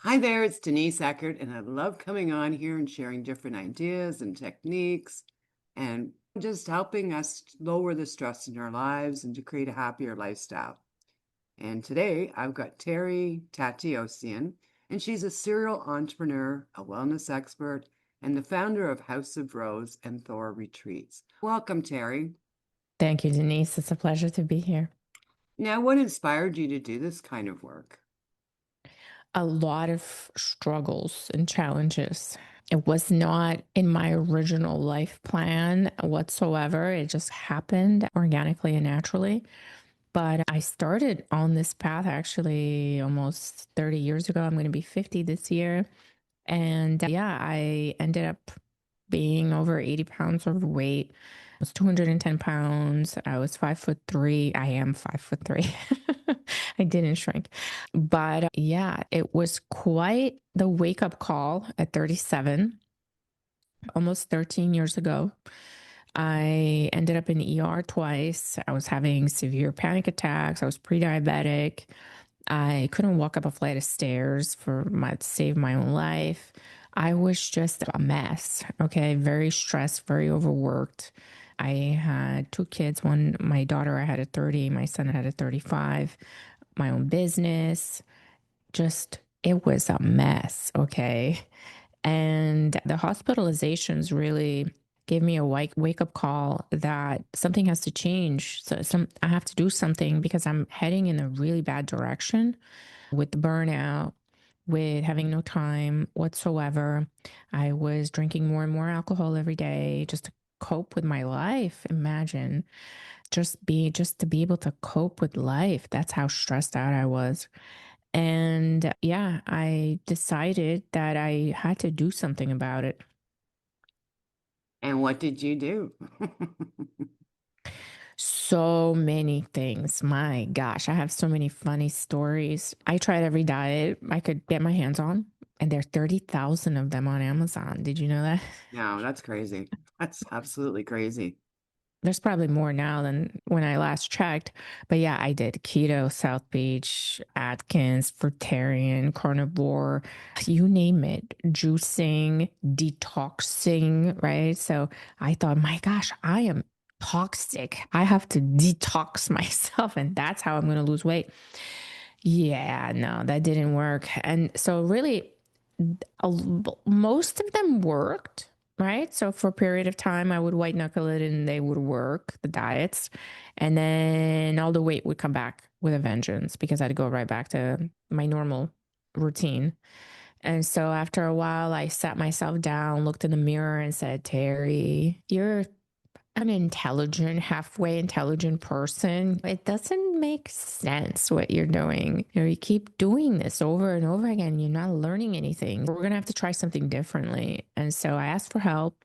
Hi there, it's Denise Eckert, and I love coming on here and sharing different ideas and techniques and just helping us lower the stress in our lives and to create a happier lifestyle. And today I've got Terry Tateossian, and she's a serial entrepreneur, a wellness expert, and the founder of House of Rose and Thor Retreats. Welcome, Terry. Thank you, Denise. It's a pleasure to be here. Now, what inspired you to do this kind of work? A lot of struggles and challenges. It was not in my original life plan whatsoever. It just happened organically and naturally. But I started on this path actually almost 30 years ago. I'm going to be 50 this year. And yeah, I ended up being over 80 pounds overweight. I was 210 pounds. I was 5'3". I am 5'3". I didn't shrink. But yeah, it was quite the wake up call at 37, almost 13 years ago. I ended up in ER twice. I was having severe panic attacks. I was pre-diabetic. I couldn't walk up a flight of stairs to save my own life. I was just a mess. Okay. Very stressed, very overworked. I had two kids. One, my daughter, I had at 30, my son had at 35, my own business. Just, it was a mess. Okay. And the hospitalizations really gave me a wake up call that something has to change. So I have to do something because I'm heading in a really bad direction with the burnout, with having no time whatsoever. I was drinking more and more alcohol every day just to cope with my life. Imagine just to be able to cope with life. That's how stressed out I was. And yeah, I decided that I had to do something about it. And what did you do? So many things. My gosh, I have so many funny stories. I tried every diet I could get my hands on, and there are 30,000 of them on Amazon. Did you know that? No, that's crazy. That's absolutely crazy. There's probably more now than when I last checked. But yeah, I did keto, South Beach, Atkins, fruitarian, carnivore, you name it, juicing, detoxing, right? So I thought, my gosh, I am toxic. I have to detox myself, and that's how I'm going to lose weight. Yeah, no, that didn't work. And so, really, most of them worked, right? So for a period of time, I would white knuckle it and they would work, the diets. And then all the weight would come back with a vengeance because I'd go right back to my normal routine. And so after a while, I sat myself down, looked in the mirror, and said, Terry, you're an intelligent, halfway intelligent person. It doesn't make sense what you're doing. You keep doing this over and over again. You're not learning anything. We're going to have to try something differently. And so I asked for help.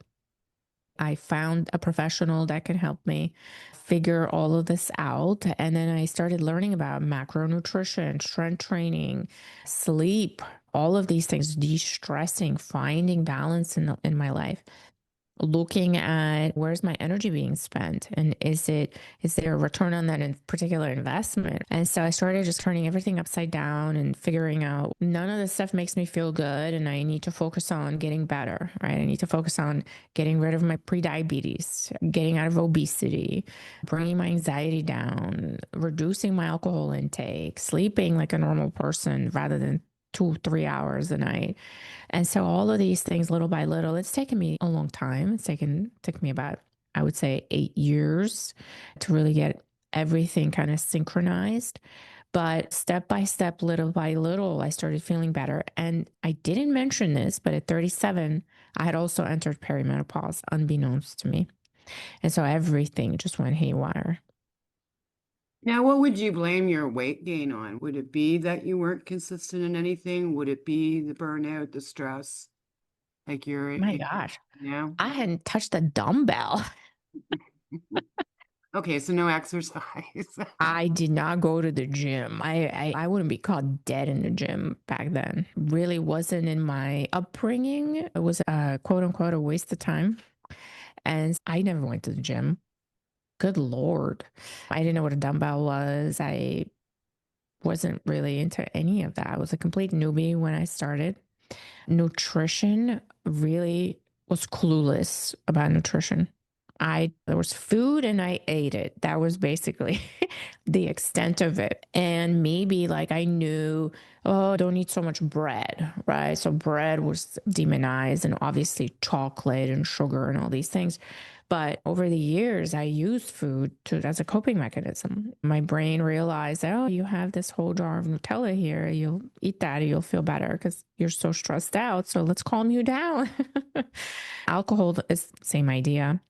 I found a professional that can help me figure all of this out. And then I started learning about macronutrition, strength training, sleep, all of these things, de stressing, finding balance in my life, looking at where's my energy being spent, and is there a return on that in particular investment. And so I started just turning everything upside down and figuring out none of this stuff makes me feel good, and I need to focus on getting better, right? I need to focus on getting rid of my pre-diabetes, getting out of obesity, bringing my anxiety down, reducing my alcohol intake, sleeping like a normal person rather than 2 3 hours a night. And so all of these things, little by little, it's taken me a long time. Took me about, I would say, 8 years to really get everything kind of synchronized. But step by step, little by little, I started feeling better. And I didn't mention this, but at 37, I had also entered perimenopause, unbeknownst to me. And so everything just went haywire. Now, what would you blame your weight gain on? Would it be that you weren't consistent in anything? Would it be the burnout, the stress, like you're My in gosh, now? I hadn't touched a dumbbell. Okay, so no exercise. I did not go to the gym. I wouldn't be caught dead in the gym back then. Really wasn't in my upbringing. It was a quote unquote a waste of time. And I never went to the gym. Good Lord. I didn't know what a dumbbell was. I wasn't really into any of that. I was a complete newbie when I started. Nutrition really was clueless about nutrition. I There was food and I ate it. That was basically the extent of it. And maybe like I knew, oh, don't eat so much bread, right? So bread was demonized, and obviously chocolate and sugar and all these things. But over the years, I used food as a coping mechanism. My brain realized, oh, you have this whole jar of Nutella here. You'll eat that and you'll feel better because you're so stressed out. So let's calm you down. Alcohol is the same idea.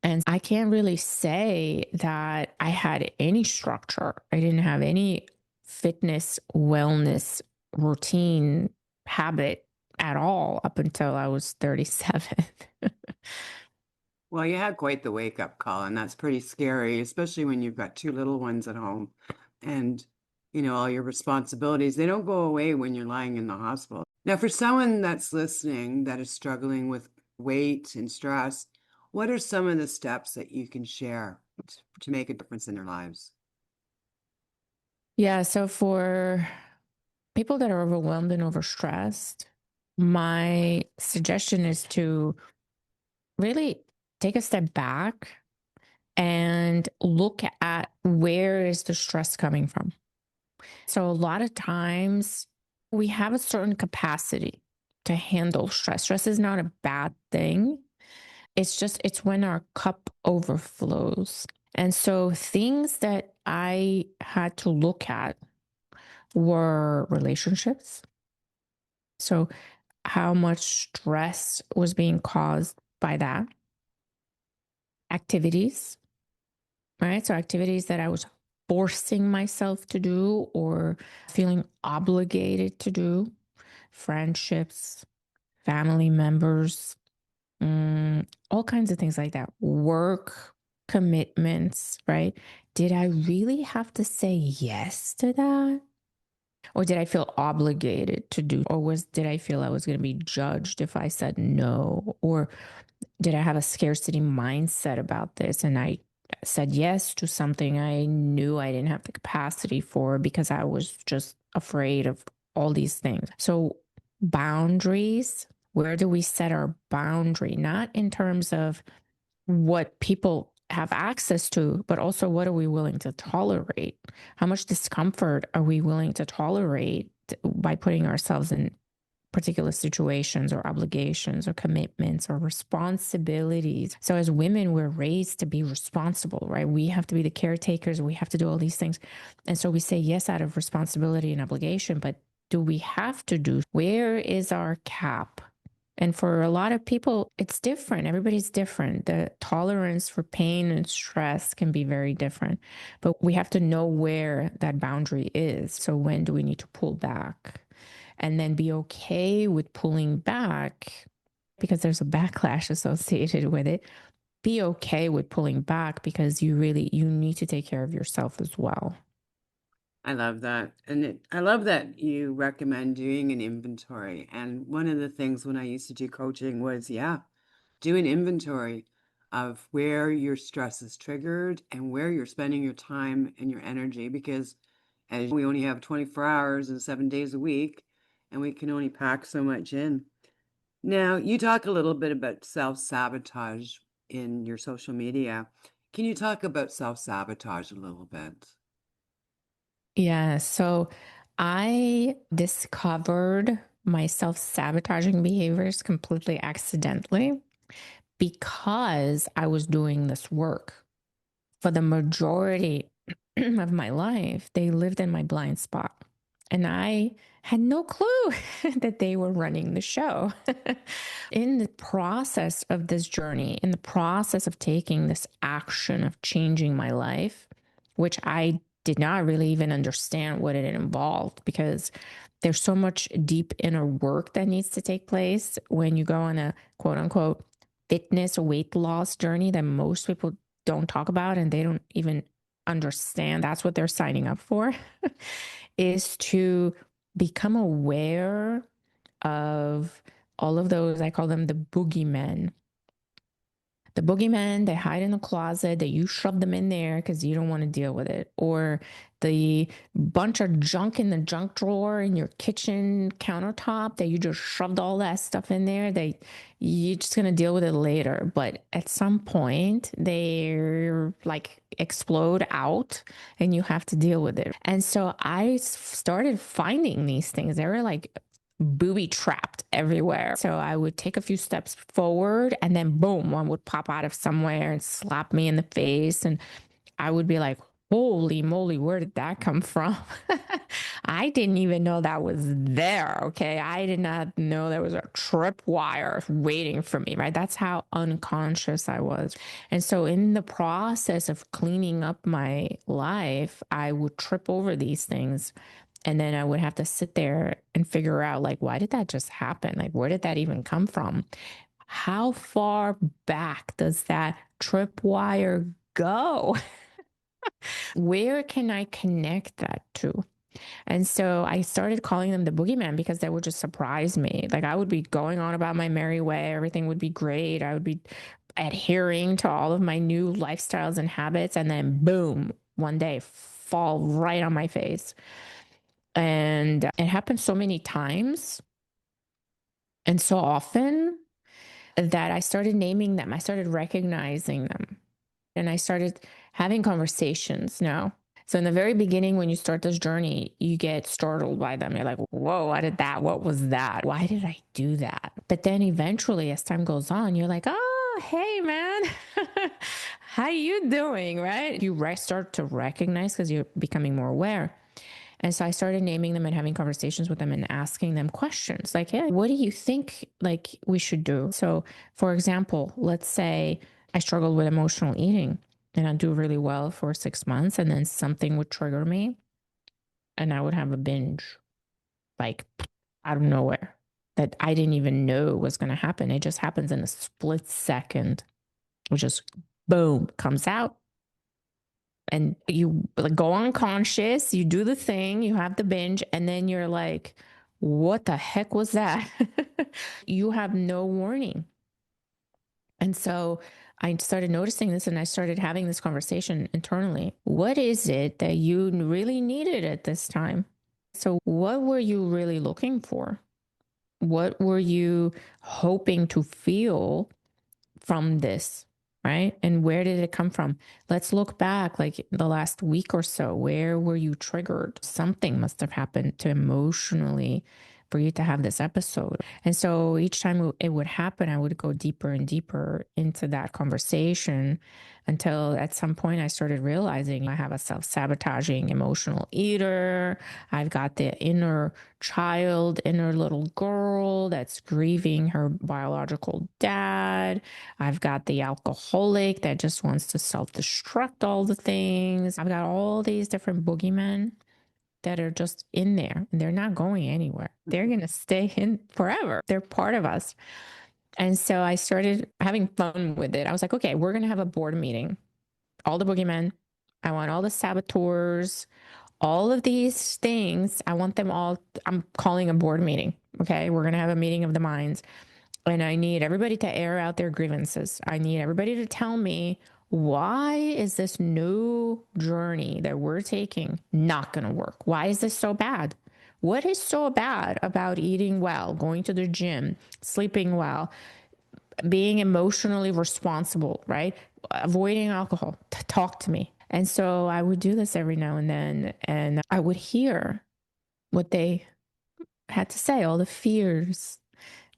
And I can't really say that I had any structure. I didn't have any fitness, wellness routine habit at all up until I was 37. Well, you had quite the wake up call, and that's pretty scary, especially when you've got two little ones at home and, all your responsibilities. They don't go away when you're lying in the hospital. Now, for someone that's listening that is struggling with weight and stress, what are some of the steps that you can share to make a difference in their lives? Yeah. So for people that are overwhelmed and overstressed, my suggestion is to really take a step back and look at where is the stress coming from. So a lot of times we have a certain capacity to handle stress. Stress is not a bad thing. It's when our cup overflows. And so things that I had to look at were relationships. So how much stress was being caused by that. Activities, right? So activities that I was forcing myself to do or feeling obligated to do, friendships, family members, all kinds of things like that. Work commitments, right? Did I really have to say yes to that? Or did I feel obligated to do? Or did I feel I was going to be judged if I said no? Or did I have a scarcity mindset about this and I said yes to something I knew I didn't have the capacity for because I was just afraid of all these things? So, boundaries, where do we set our boundary? Not in terms of what people have access to, but also what are we willing to tolerate? How much discomfort are we willing to tolerate by putting ourselves in particular situations or obligations or commitments or responsibilities? So as women, we're raised to be responsible, right? We have to be the caretakers. We have to do all these things. And so we say yes out of responsibility and obligation, but do we have to do? Where is our cap? And for a lot of people, it's different. Everybody's different. The tolerance for pain and stress can be very different, but we have to know where that boundary is. So when do we need to pull back? And then be okay with pulling back because there's a backlash associated with it. Be okay with pulling back because you need to take care of yourself as well. I love that. And I love that you recommend doing an inventory. And one of the things when I used to do coaching was, yeah, do an inventory of where your stress is triggered and where you're spending your time and your energy. Because as we only have 24 hours and 7 days a week, and we can only pack so much in. Now, you talk a little bit about self-sabotage in your social media. Can you talk about self-sabotage a little bit? Yeah. So I discovered my self sabotaging behaviors completely accidentally because I was doing this work. For the majority of my life, they lived in my blind spot. And I had no clue that they were running the show. In the process of this journey, in the process of taking this action of changing my life, which I did not really even understand what it involved because there's so much deep inner work that needs to take place when you go on a quote unquote fitness weight loss journey that most people don't talk about and they don't even understand that's what they're signing up for is to become aware of all of those, I call them the boogeymen, The boogeyman, they hide in the closet, that you shove them in there because you don't want to deal with it. Or the bunch of junk in the junk drawer in your kitchen countertop that you just shoved all that stuff in there, that you're just going to deal with it later. But at some point, they're like explode out and you have to deal with it. And so I started finding these things. They were like booby trapped everywhere. So I would take a few steps forward and then boom, one would pop out of somewhere and slap me in the face. And I would be like, holy moly, where did that come from? I didn't even know that was there. Okay. I did not know there was a tripwire waiting for me, right? That's how unconscious I was. And so, in the process of cleaning up my life, I would trip over these things. And then I would have to sit there and figure out, like, why did that just happen? Like, where did that even come from? How far back does that tripwire go? Where can I connect that to? And so I started calling them the boogeyman because they would just surprise me. Like I would be going on about my merry way. Everything would be great. I would be adhering to all of my new lifestyles and habits. And then boom, one day fall right on my face. And it happened so many times and so often that I started naming them. I started recognizing them. And I started having conversations now. So in the very beginning, when you start this journey, you get startled by them. You're like, whoa, what did that? What was that? Why did I do that? But then eventually, as time goes on, you're like, oh, hey, man, how you doing? Right? You start to recognize because you're becoming more aware. And so I started naming them and having conversations with them and asking them questions like, hey, what do you think like we should do? So for example, let's say I struggled with emotional eating and I do really well for 6 months and then something would trigger me and I would have a binge like out of nowhere that I didn't even know was going to happen. It just happens in a split second. It just boom comes out and you like go unconscious, you do the thing, you have the binge, and then you're like, what the heck was that? You have no warning. And so I started noticing this and I started having this conversation internally. What is it that you really needed at this time? So, what were you really looking for? What were you hoping to feel from this, right? And where did it come from? Let's look back like the last week or so. Where were you triggered? Something must have happened to emotionally for you to have this episode. And so each time it would happen, I would go deeper and deeper into that conversation until at some point I started realizing I have a self-sabotaging emotional eater. I've got the inner child, inner little girl that's grieving her biological dad. I've got the alcoholic that just wants to self-destruct all the things. I've got all these different boogeymen that are just in there and they're not going anywhere. They're going to stay in forever. They're part of us. And so I started having fun with it. I was like, okay, we're going to have a board meeting. All the boogeymen. I want all the saboteurs, all of these things. I want them all. I'm calling a board meeting. Okay. We're going to have a meeting of the minds. And I need everybody to air out their grievances. I need everybody to tell me, why is this new journey that we're taking not going to work? Why is this so bad? What is so bad about eating well, going to the gym, sleeping well, being emotionally responsible, right? Avoiding alcohol. Talk to me. And so I would do this every now and then, and I would hear what they had to say, all the fears,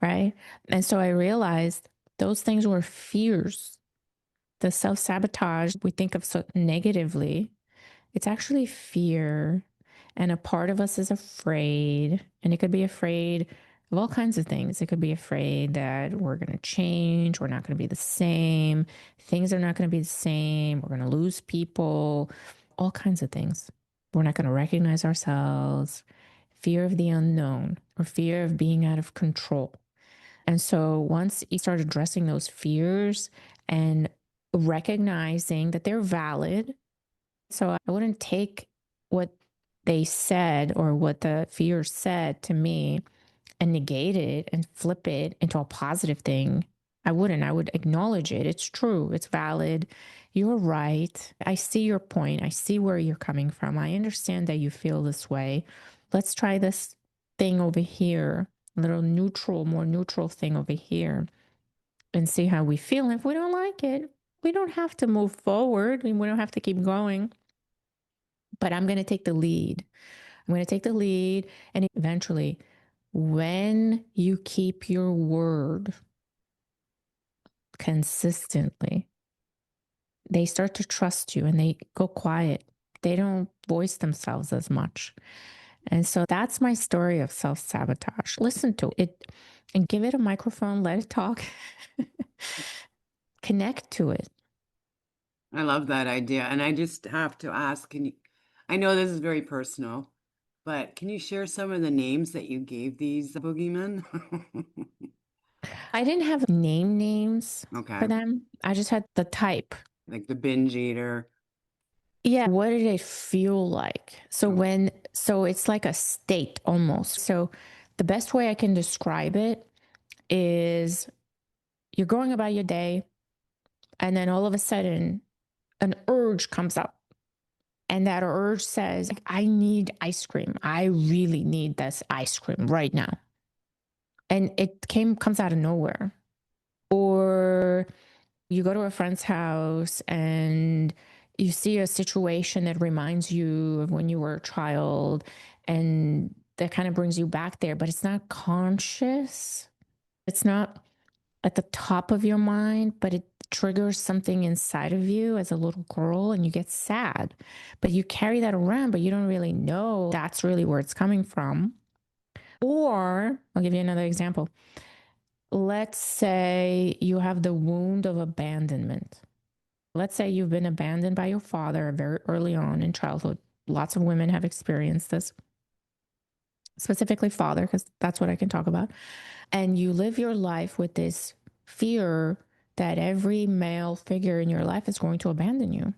right? And so I realized those things were fears. The self sabotage we think of so negatively, it's actually fear. And a part of us is afraid. And it could be afraid of all kinds of things. It could be afraid that we're going to change. We're not going to be the same. Things are not going to be the same. We're going to lose people, all kinds of things. We're not going to recognize ourselves. Fear of the unknown or fear of being out of control. And so once you start addressing those fears and recognizing that they're valid, so I wouldn't take what they said or what the fear said to me and negate it and flip it into a positive thing I wouldn't. I would acknowledge it. It's true. It's valid. You're right. I see your point. I see where you're coming from. I understand that you feel this way. Let's try this thing over here, a little neutral, more neutral thing over here, and see how we feel. And if we don't like it, we don't have to move forward and we don't have to keep going. But I'm going to take the lead. I'm going to take the lead. And eventually, when you keep your word consistently, they start to trust you and they go quiet. They don't voice themselves as much. And so that's my story of self sabotage. Listen to it and give it a microphone, let it talk, connect to it. I love that idea. And I just have to ask, can you, I know this is very personal, but can you share some of the names that you gave these boogeymen? I didn't have names for Okay. them, I just had the type. Like the binge eater. Yeah. What did it feel like? Oh, So it's like a state almost. So the best way I can describe it is you're going about your day, and then all of a sudden, an urge comes up. And that urge says, like, I need ice cream. I really need this ice cream right now. And it comes out of nowhere. Or you go to a friend's house and you see a situation that reminds you of when you were a child, and that kind of brings you back there, but it's not conscious. It's not at the top of your mind, but it triggers something inside of you as a little girl and you get sad. But you carry that around, but you don't really know that's really where it's coming from. Or I'll give you another example. Let's say you have the wound of abandonment. Let's say you've been abandoned by your father very early on in childhood. Lots of women have experienced this, specifically father, because that's what I can talk about. And you live your life with this fear that every male figure in your life is going to abandon you.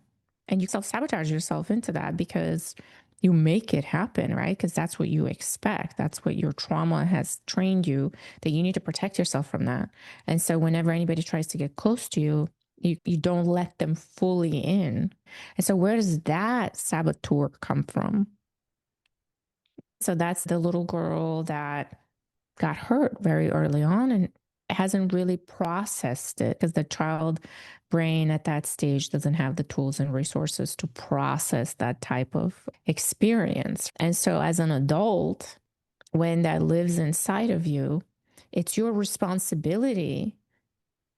And you self sabotage yourself into that because you make it happen, right? Because that's what you expect. That's what your trauma has trained you, that you need to protect yourself from that. And so whenever anybody tries to get close to you, you don't let them fully in. And so where does that saboteur come from? So that's the little girl that got hurt very early on and hasn't really processed it, because the child brain at that stage doesn't have the tools and resources to process that type of experience. And so as an adult, when that lives inside of you, it's your responsibility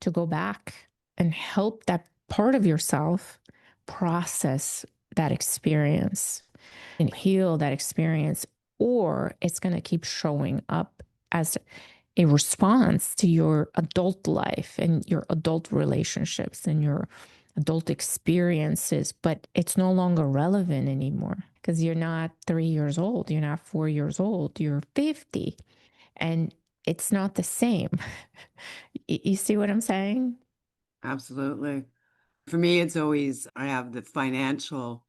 to go back and help that part of yourself process that experience and heal that experience, or it's going to keep showing up as a response to your adult life and your adult relationships and your adult experiences, but it's no longer relevant anymore because you're not 3 years old, you're not 4 years old, you're 50, and it's not the same. You see what I'm saying? absolutely. For me, it's always, I have the financial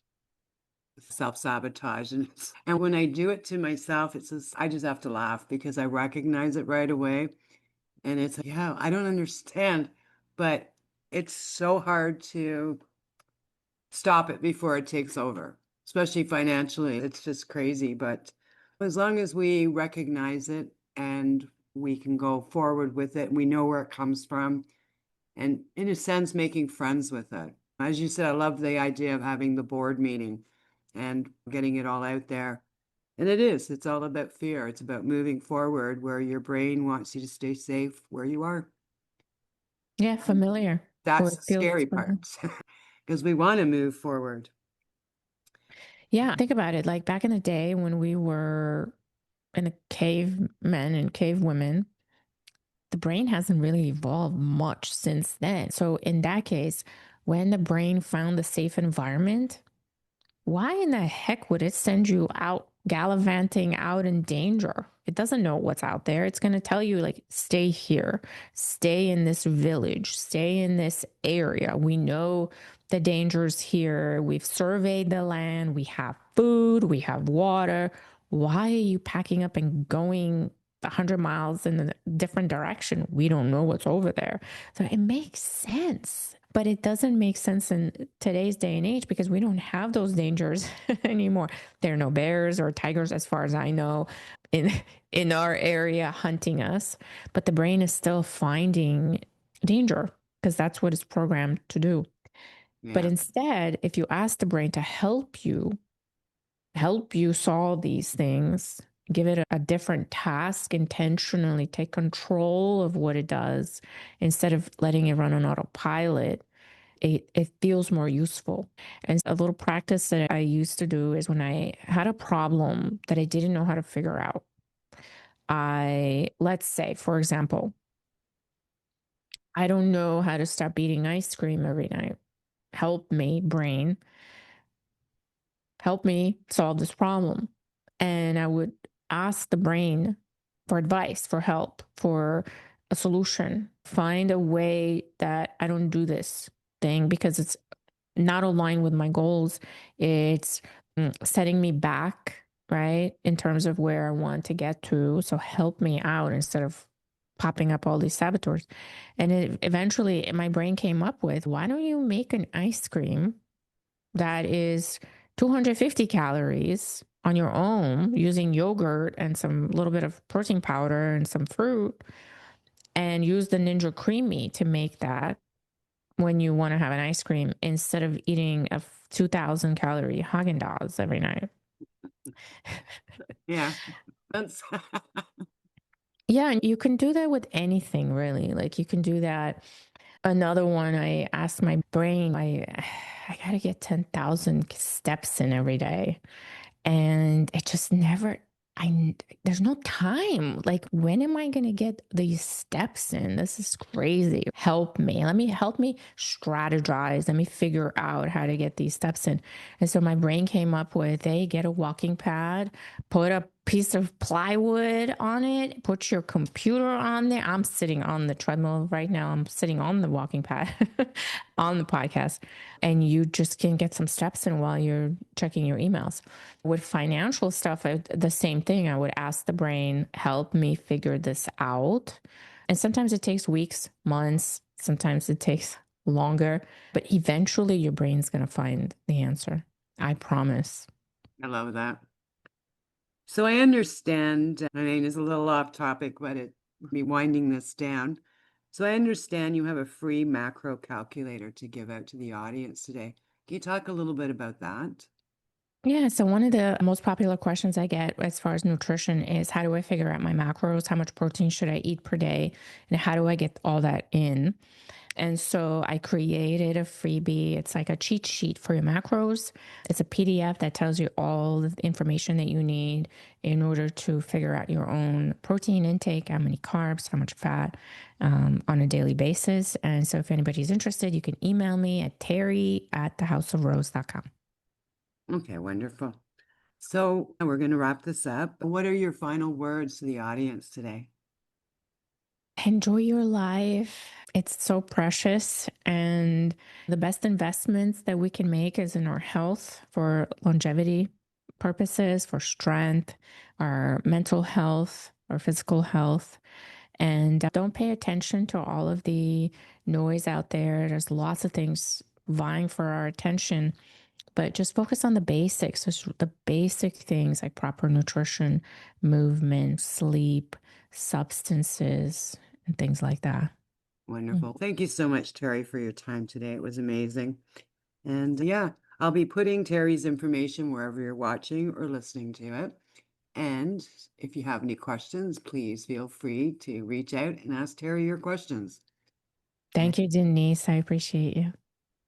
self-sabotage. And when I do it to myself, it's just, I just have to laugh because I recognize it right away. And it's, yeah, I don't understand, but it's so hard to stop it before it takes over, especially financially. It's just crazy. But as long as we recognize it and we can go forward with it, and we know where it comes from, and in a sense, making friends with it. As you said, I love the idea of having the board meeting and getting it all out there. And it's all about fear. It's about moving forward where your brain wants you to stay safe where you are. Yeah, familiar. Where That's it the feels scary familiar. part because we want to move forward. Yeah, think about it. Like back in the day when we were in the cavemen and cave women, the brain hasn't really evolved much since then. So in that case, when the brain found the safe environment, why in the heck would it send you out gallivanting out in danger? It doesn't know what's out there. It's going to tell you, like, stay here, stay in this village, stay in this area. We know the dangers here. We've surveyed the land. We have food, we have water. Why are you packing up and going 100 miles in a different direction. We don't know what's over there. So it makes sense, but it doesn't make sense in today's day and age because we don't have those dangers anymore. There are no bears or tigers, as far as I know, in in our area hunting us, but the brain is still finding danger because that's what it's programmed to do. But Yeah. instead, if you ask the brain to help you solve these things, give it a different task, intentionally take control of what it does instead of letting it run on autopilot, it feels more useful. And a little practice that I used to do is when I had a problem that I didn't know how to figure out. Let's say, for example, I don't know how to stop eating ice cream every night. Help me, brain, help me solve this problem. And I would ask the brain for advice, for help, for a solution. Find a way that I don't do this thing because it's not aligned with my goals. It's setting me back, right? In terms of where I want to get to. So help me out instead of popping up all these saboteurs. And eventually my brain came up with, why don't you make an ice cream that is 250 calories on your own using yogurt and some little bit of protein powder and some fruit, and use the Ninja Creamy to make that when you want to have an ice cream instead of eating a 2000 calorie Haagen-Dazs every night. Yeah. That's Yeah, and you can do that with anything really. Like you can do that. Another one, I asked my brain, I got to get 10,000 steps in every day. And it just never, there's no time. Like, when am I going to get these steps in? This is crazy. Help me strategize. Let me figure out how to get these steps in. And so my brain came up with, hey, get a walking pad, put a piece of plywood on it, put your computer on there. I'm sitting on the treadmill right now. I'm sitting on the walking pad on the podcast, and you just can get some steps in while you're checking your emails. With financial stuff, the same thing. I would ask the brain, help me figure this out. And sometimes it takes weeks, months, sometimes it takes longer, but eventually your brain's going to find the answer. I promise. I love that. So I understand, I mean, it's a little off topic, but it me winding this down. So I understand you have a free macro calculator to give out to the audience today. Can you talk a little bit about that? Yeah, so one of the most popular questions I get as far as nutrition is, how do I figure out my macros? How much protein should I eat per day? And how do I get all that in? And so I created a freebie. It's like a cheat sheet for your macros. It's a PDF that tells you all the information that you need in order to figure out your own protein intake, how many carbs, how much fat on a daily basis. And so if anybody's interested, you can email me at terry@thehouseofrose.com. Okay, wonderful. So we're going to wrap this up. What are your final words to the audience today? Enjoy your life. It's so precious. And the best investments that we can make is in our health for longevity purposes, for strength, our mental health, our physical health. And don't pay attention to all of the noise out there. There's lots of things vying for our attention, but just focus on the basics, just the basic things like proper nutrition, movement, sleep, substances, and things like that. Wonderful. Thank you so much, Terry, for your time today. It was amazing. And yeah, I'll be putting Terry's information wherever you're watching or listening to it. And if you have any questions, please feel free to reach out and ask Terry your questions. And Thank you, Denise. I appreciate you.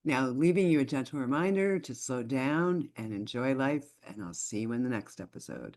now, leaving you a gentle reminder to slow down and enjoy life. And I'll see you in the next episode.